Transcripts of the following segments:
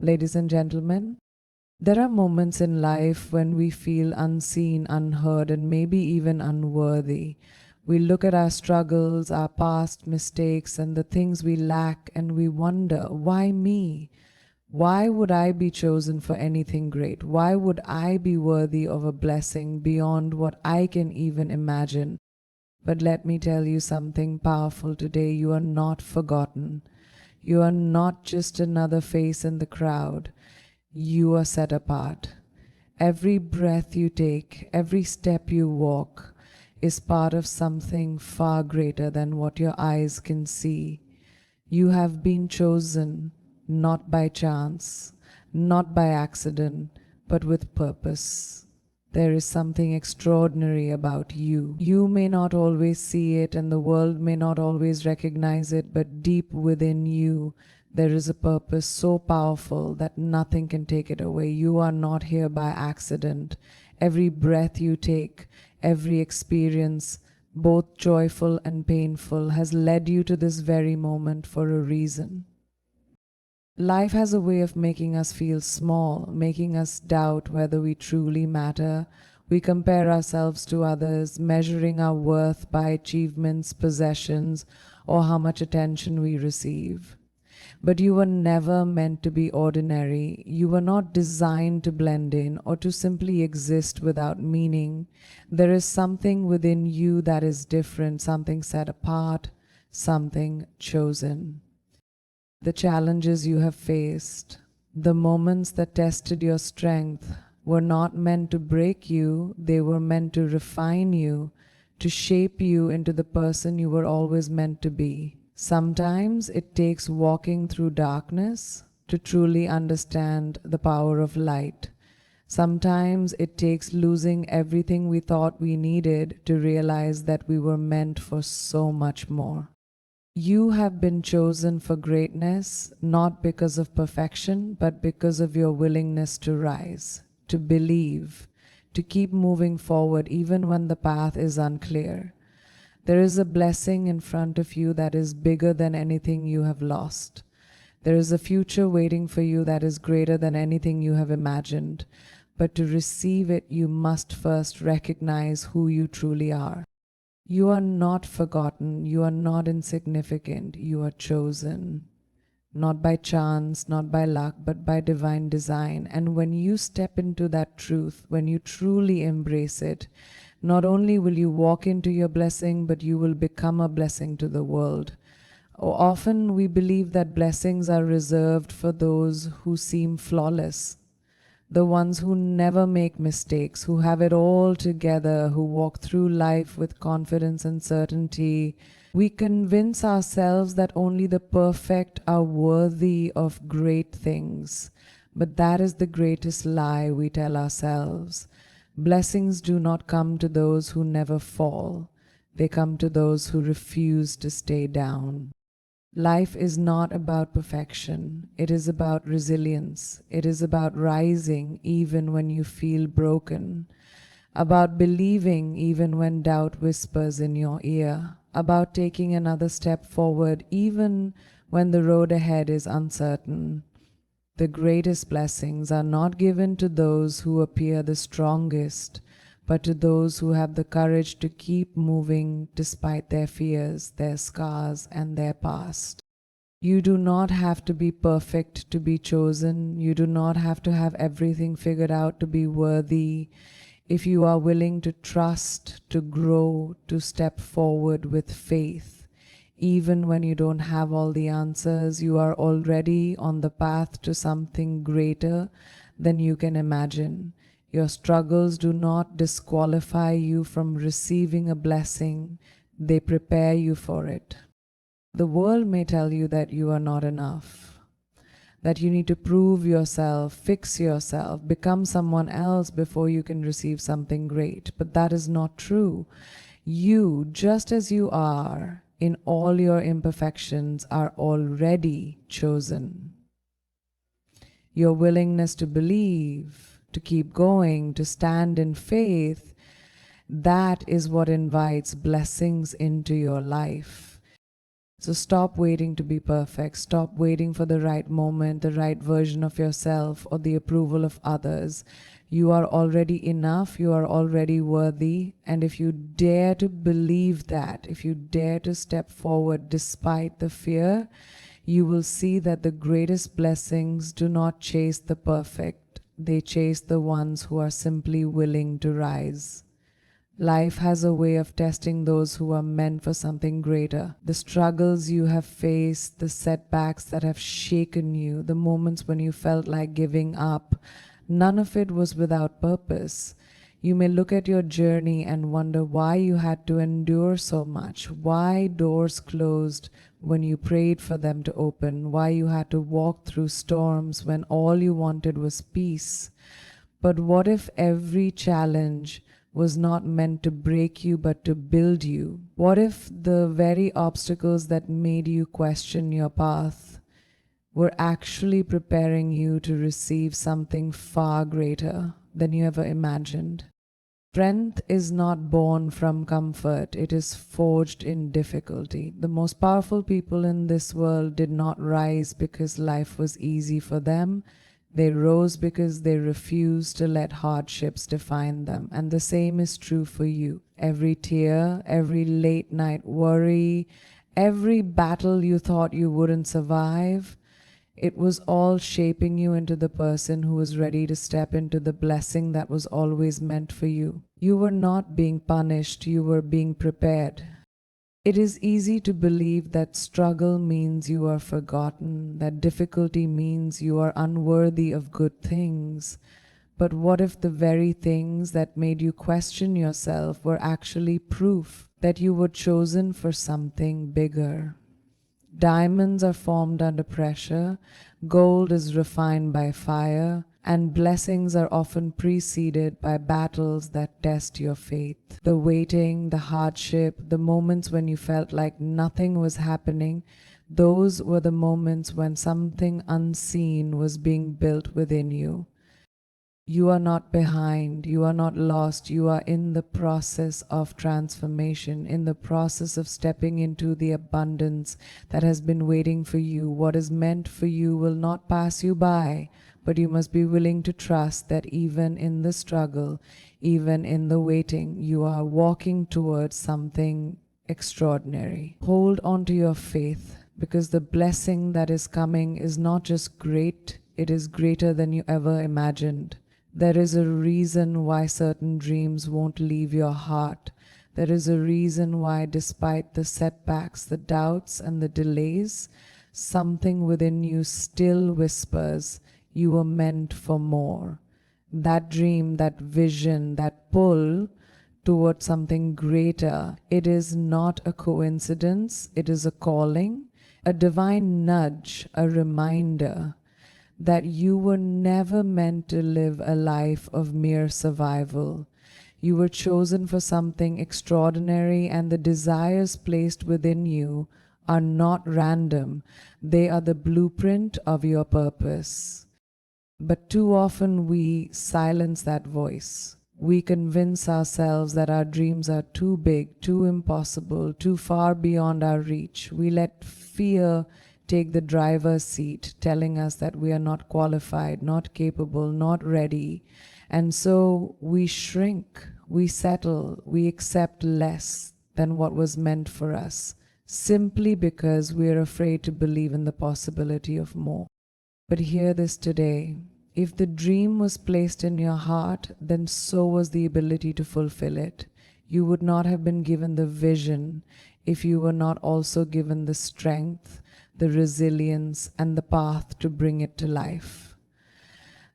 Ladies and gentlemen, there are moments in life when we feel unseen, unheard, and maybe even unworthy. We look at our struggles, our past mistakes, and the things we lack, and we wonder, why me? Why would I be chosen for anything great? Why would I be worthy of a blessing beyond what I can even imagine? But let me tell you something powerful today. You are not forgotten. You are not just another face in the crowd. You are set apart. Every breath you take, every step you walk is part of something far greater than what your eyes can see. You have been chosen not by chance, not by accident, but with purpose. There is something extraordinary about you. You may not always see it, and the world may not always recognize it, but deep within you, there is a purpose so powerful that nothing can take it away. You are not here by accident. Every breath you take, every experience, both joyful and painful, has led you to this very moment for a reason. Life has a way of making us feel small, making us doubt whether we truly matter. We compare ourselves to others, measuring our worth by achievements, possessions, or how much attention we receive. But you were never meant to be ordinary. You were not designed to blend in or to simply exist without meaning. There is something within you that is different, something set apart, something chosen. The challenges you have faced, the moments that tested your strength, were not meant to break you, they were meant to refine you, to shape you into the person you were always meant to be. Sometimes it takes walking through darkness to truly understand the power of light. Sometimes it takes losing everything we thought we needed to realize that we were meant for so much more. You have been chosen for greatness, not because of perfection, but because of your willingness to rise, to believe, to keep moving forward even when the path is unclear. There is a blessing in front of you that is bigger than anything you have lost. There is a future waiting for you that is greater than anything you have imagined. But to receive it, you must first recognize who you truly are. You are not forgotten, you are not insignificant, you are chosen. Not by chance, not by luck, but by divine design. And when you step into that truth, when you truly embrace it, not only will you walk into your blessing, but you will become a blessing to the world. Often we believe that blessings are reserved for those who seem flawless, the ones who never make mistakes, who have it all together, who walk through life with confidence and certainty. We convince ourselves that only the perfect are worthy of great things, but that is the greatest lie we tell ourselves. Blessings do not come to those who never fall. They come to those who refuse to stay down. Life is not about perfection. It is about resilience. It is about rising even when you feel broken, about believing even when doubt whispers in your ear, about taking another step forward even when the road ahead is uncertain. The greatest blessings are not given to those who appear the strongest, but to those who have the courage to keep moving despite their fears, their scars, and their past. You do not have to be perfect to be chosen. You do not have to have everything figured out to be worthy. If you are willing to trust, to grow, to step forward with faith, even when you don't have all the answers, you are already on the path to something greater than you can imagine. Your struggles do not disqualify you from receiving a blessing. They prepare you for it. The world may tell you that you are not enough, that you need to prove yourself, fix yourself, become someone else before you can receive something great. But that is not true. You, just as you are, in all your imperfections, are already chosen. Your willingness to believe, to keep going, to stand in faith, that is what invites blessings into your life. So stop waiting to be perfect. Stop waiting for the right moment, the right version of yourself, or the approval of others. You are already enough. You are already worthy. And if you dare to believe that, if you dare to step forward despite the fear, you will see that the greatest blessings do not chase the perfect. They chase the ones who are simply willing to rise. Life has a way of testing those who are meant for something greater. The struggles you have faced, the setbacks that have shaken you, the moments when you felt like giving up, none of it was without purpose. You may look at your journey and wonder why you had to endure so much, why doors closed when you prayed for them to open, why you had to walk through storms when all you wanted was peace. But what if every challenge was not meant to break you but to build you? What if the very obstacles that made you question your path were actually preparing you to receive something far greater than you ever imagined? Strength is not born from comfort, it is forged in difficulty. The most powerful people in this world did not rise because life was easy for them. They rose because they refused to let hardships define them. And the same is true for you. Every tear, every late night worry, every battle you thought you wouldn't survive, it was all shaping you into the person who was ready to step into the blessing that was always meant for you. You were not being punished, you were being prepared. It is easy to believe that struggle means you are forgotten, that difficulty means you are unworthy of good things. But what if the very things that made you question yourself were actually proof that you were chosen for something bigger? Diamonds are formed under pressure, gold is refined by fire, and blessings are often preceded by battles that test your faith. The waiting, the hardship, the moments when you felt like nothing was happening, those were the moments when something unseen was being built within you. You are not behind, you are not lost, you are in the process of transformation, in the process of stepping into the abundance that has been waiting for you. What is meant for you will not pass you by, but you must be willing to trust that even in the struggle, even in the waiting, you are walking towards something extraordinary. Hold on to your faith, because the blessing that is coming is not just great, it is greater than you ever imagined. There is a reason why certain dreams won't leave your heart. There is a reason why, despite the setbacks, the doubts, and the delays, something within you still whispers, you were meant for more. That dream, that vision, that pull towards something greater, it is not a coincidence, it is a calling, a divine nudge, a reminder that you were never meant to live a life of mere survival. You were chosen for something extraordinary, and the desires placed within you are not random. They are the blueprint of your purpose. But too often we silence that voice. We convince ourselves that our dreams are too big, too impossible, too far beyond our reach. We let fear take the driver's seat, telling us that we are not qualified, not capable, not ready. And so we shrink, we settle, we accept less than what was meant for us, simply because we are afraid to believe in the possibility of more. But hear this today. If the dream was placed in your heart, then so was the ability to fulfill it. You would not have been given the vision if you were not also given the strength, the resilience, and the path to bring it to life.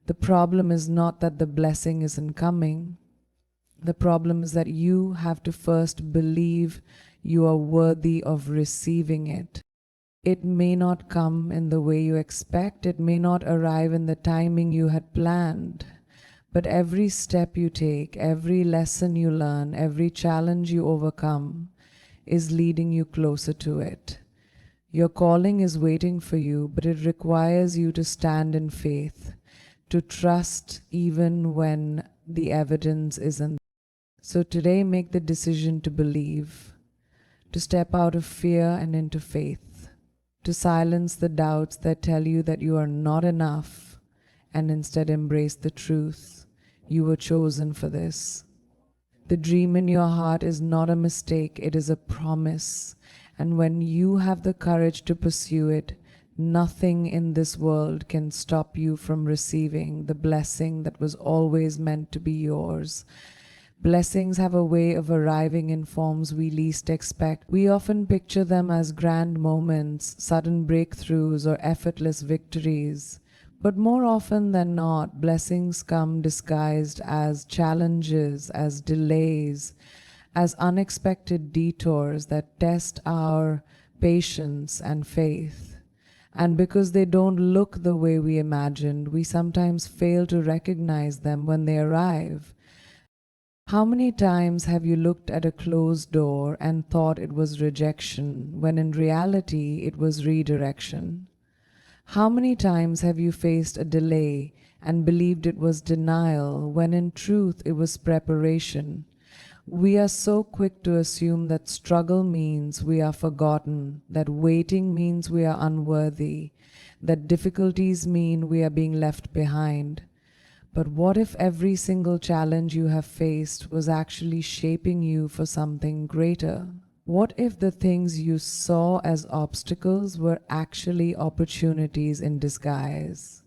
The problem is not that the blessing isn't coming. The problem is that you have to first believe you are worthy of receiving it. It may not come in the way you expect. It may not arrive in the timing you had planned. But every step you take, every lesson you learn, every challenge you overcome is leading you closer to it. Your calling is waiting for you, but it requires you to stand in faith, to trust even when the evidence isn't. So today, make the decision to believe to step out of fear and into faith, to silence the doubts that tell you that you are not enough and instead embrace the truth. You were chosen for this. The dream in your heart is not a mistake, it is a promise. And when you have the courage to pursue it, nothing in this world can stop you from receiving the blessing that was always meant to be yours. Blessings have a way of arriving in forms we least expect. We often picture them as grand moments, sudden breakthroughs, or effortless victories. But more often than not, blessings come disguised as challenges, as delays, as unexpected detours that test our patience and faith. And because they don't look the way we imagined, we sometimes fail to recognize them when they arrive. How many times have you looked at a closed door and thought it was rejection, when in reality it was redirection? How many times have you faced a delay and believed it was denial, when in truth it was preparation? We are so quick to assume that struggle means we are forgotten, that waiting means we are unworthy, that difficulties mean we are being left behind. But what if every single challenge you have faced was actually shaping you for something greater? What if the things you saw as obstacles were actually opportunities in disguise?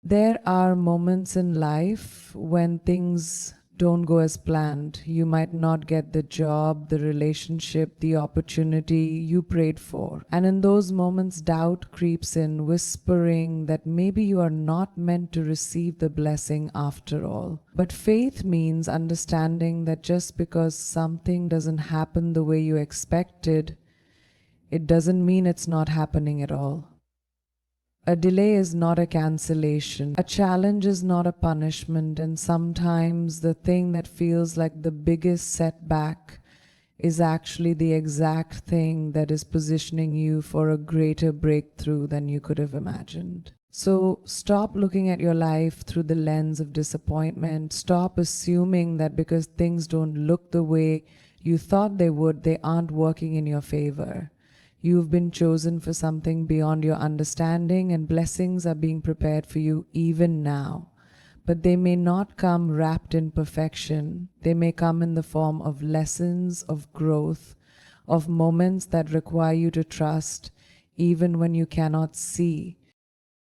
There are moments in life when things don't go as planned. You might not get the job, the relationship, the opportunity you prayed for. And in those moments, doubt creeps in, whispering that maybe you are not meant to receive the blessing after all. But faith means understanding that just because something doesn't happen the way you expected, it doesn't mean it's not happening at all. A delay is not a cancellation. A challenge is not a punishment, and sometimes the thing that feels like the biggest setback is actually the exact thing that is positioning you for a greater breakthrough than you could have imagined. So stop looking at your life through the lens of disappointment. Stop assuming that because things don't look the way you thought they would, they aren't working in your favor. You've been chosen for something beyond your understanding, and blessings are being prepared for you even now. But they may not come wrapped in perfection. They may come in the form of lessons, of growth, of moments that require you to trust even when you cannot see.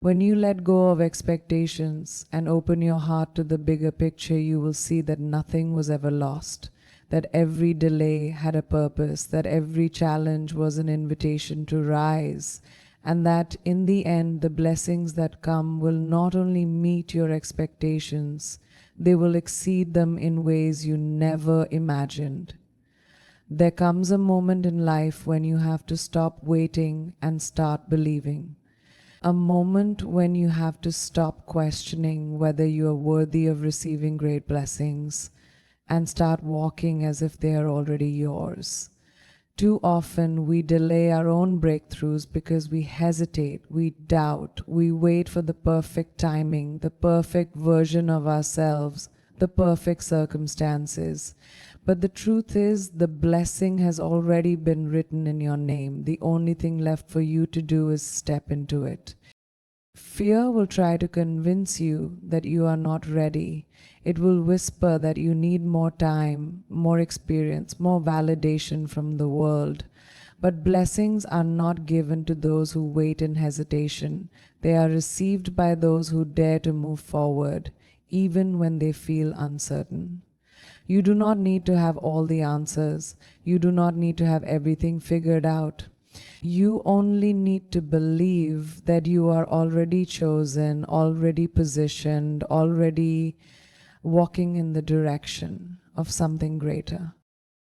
When you let go of expectations and open your heart to the bigger picture, you will see that nothing was ever lost, that every delay had a purpose, that every challenge was an invitation to rise, and that in the end, the blessings that come will not only meet your expectations, they will exceed them in ways you never imagined. There comes a moment in life when you have to stop waiting and start believing. A moment when you have to stop questioning whether you are worthy of receiving great blessings and start walking as if they are already yours. Too often we delay our own breakthroughs because we hesitate, we doubt, we wait for the perfect timing, the perfect version of ourselves, the perfect circumstances. But the truth is, the blessing has already been written in your name. The only thing left for you to do is step into it. Fear will try to convince you that you are not ready. It will whisper that you need more time, more experience, more validation from the world. But blessings are not given to those who wait in hesitation. They are received by those who dare to move forward, even when they feel uncertain. You do not need to have all the answers. You do not need to have everything figured out. You only need to believe that you are already chosen, already positioned, already walking in the direction of something greater.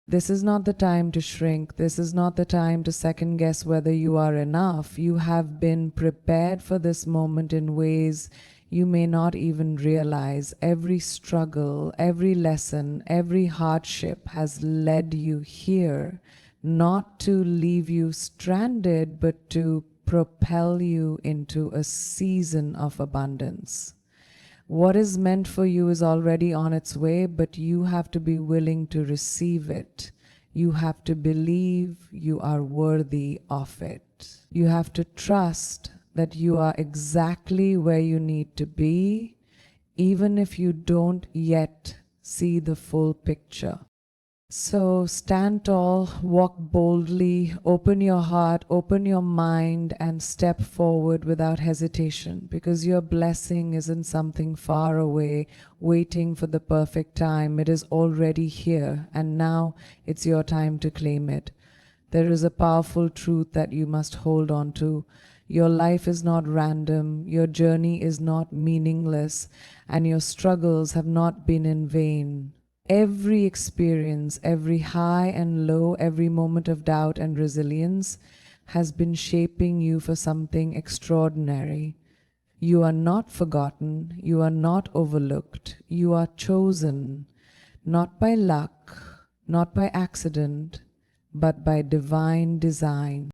This is not the time to shrink. This is not the time to second guess whether you are enough. You have been prepared for this moment in ways you may not even realize. Every struggle, every lesson, every hardship has led you here, not to leave you stranded, but to propel you into a season of abundance. What is meant for you is already on its way, but you have to be willing to receive it. You have to believe you are worthy of it. You have to trust that you are exactly where you need to be, even if you don't yet see the full picture. So stand tall, walk boldly, open your heart, open your mind, and step forward without hesitation, because your blessing isn't something far away, waiting for the perfect time. It is already here, and now it's your time to claim it. There is a powerful truth that you must hold on to. Your life is not random, your journey is not meaningless, and your struggles have not been in vain. Every experience, every high and low, every moment of doubt and resilience has been shaping you for something extraordinary. You are not forgotten, you are not overlooked, you are chosen, not by luck, not by accident, but by divine design.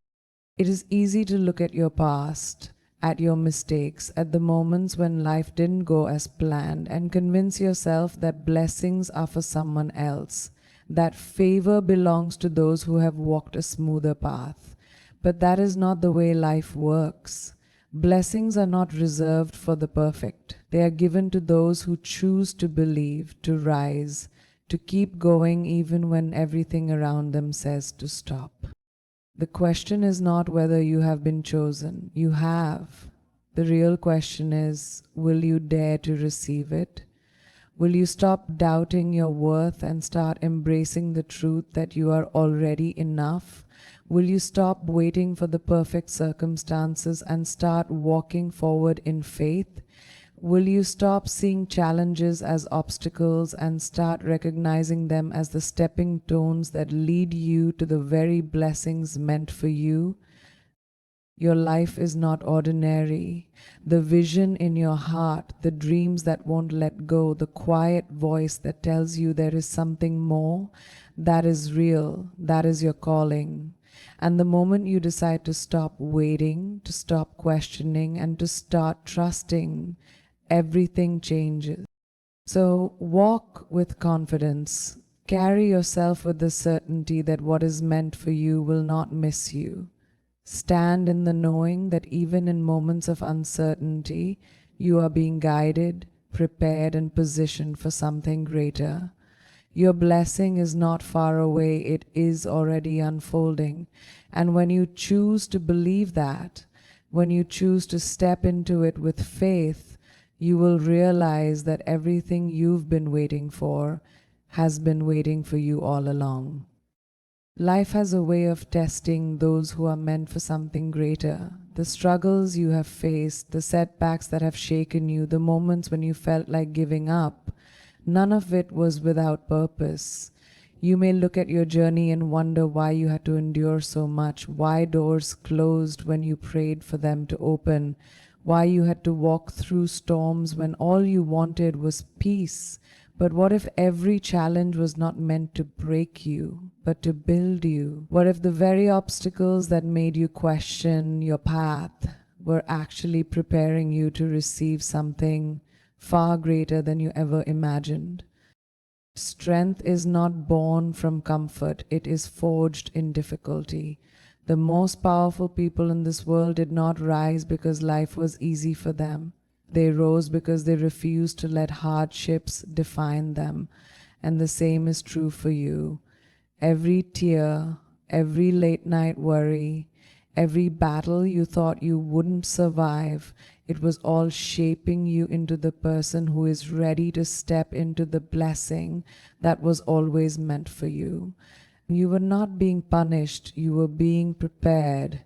It is easy to look at your past, at your mistakes, at the moments when life didn't go as planned, and convince yourself that blessings are for someone else, that favor belongs to those who have walked a smoother path. But that is not the way life works. Blessings are not reserved for the perfect. They are given to those who choose to believe, to rise, to keep going even when everything around them says to stop. The question is not whether you have been chosen. You have. The real question is, will you dare to receive it? Will you stop doubting your worth and start embracing the truth that you are already enough? Will you stop waiting for the perfect circumstances and start walking forward in faith? Will you stop seeing challenges as obstacles and start recognizing them as the stepping stones that lead you to the very blessings meant for you? Your life is not ordinary. The vision in your heart, the dreams that won't let go, the quiet voice that tells you there is something more, that is real. That is your calling. And the moment you decide to stop waiting, to stop questioning, and to start trusting, everything changes. So walk with confidence. Carry yourself with the certainty that what is meant for you will not miss you. Stand in the knowing that even in moments of uncertainty, you are being guided, prepared, and positioned for something greater. Your blessing is not far away, it is already unfolding. And when you choose to believe that, when you choose to step into it with faith, you will realize that everything you've been waiting for has been waiting for you all along. Life has a way of testing those who are meant for something greater. The struggles you have faced, the setbacks that have shaken you, the moments when you felt like giving up, none of it was without purpose. You may look at your journey and wonder why you had to endure so much, why doors closed when you prayed for them to open, why you had to walk through storms when all you wanted was peace. But what if every challenge was not meant to break you, but to build you? What if the very obstacles that made you question your path were actually preparing you to receive something far greater than you ever imagined? Strength is not born from comfort, it is forged in difficulty. The most powerful people in this world did not rise because life was easy for them. They rose because they refused to let hardships define them. And the same is true for you. Every tear, every late night worry, every battle you thought you wouldn't survive, it was all shaping you into the person who is ready to step into the blessing that was always meant for you. You were not being punished, you were being prepared.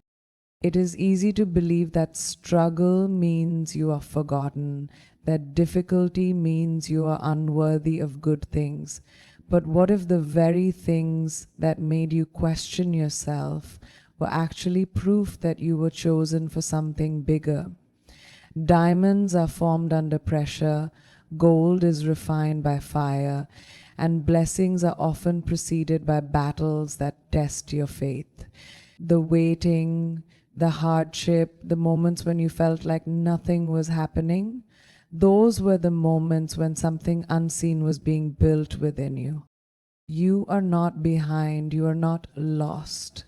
It is easy to believe that struggle means you are forgotten, that difficulty means you are unworthy of good things. But what if the very things that made you question yourself were actually proof that you were chosen for something bigger? Diamonds are formed under pressure, gold is refined by fire, and blessings are often preceded by battles that test your faith. The waiting, the hardship, the moments when you felt like nothing was happening, those were the moments when something unseen was being built within you. You are not behind, you are not lost.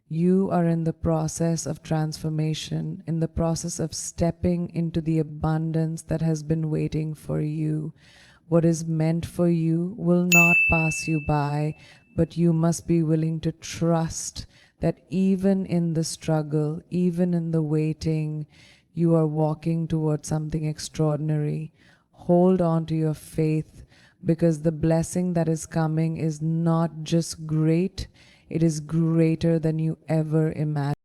You are in the process of transformation, in the process of stepping into the abundance that has been waiting for you. What is meant for you will not pass you by, but you must be willing to trust that even in the struggle, even in the waiting, you are walking towards something extraordinary. Hold on to your faith, because the blessing that is coming is not just great, it is greater than you ever imagined.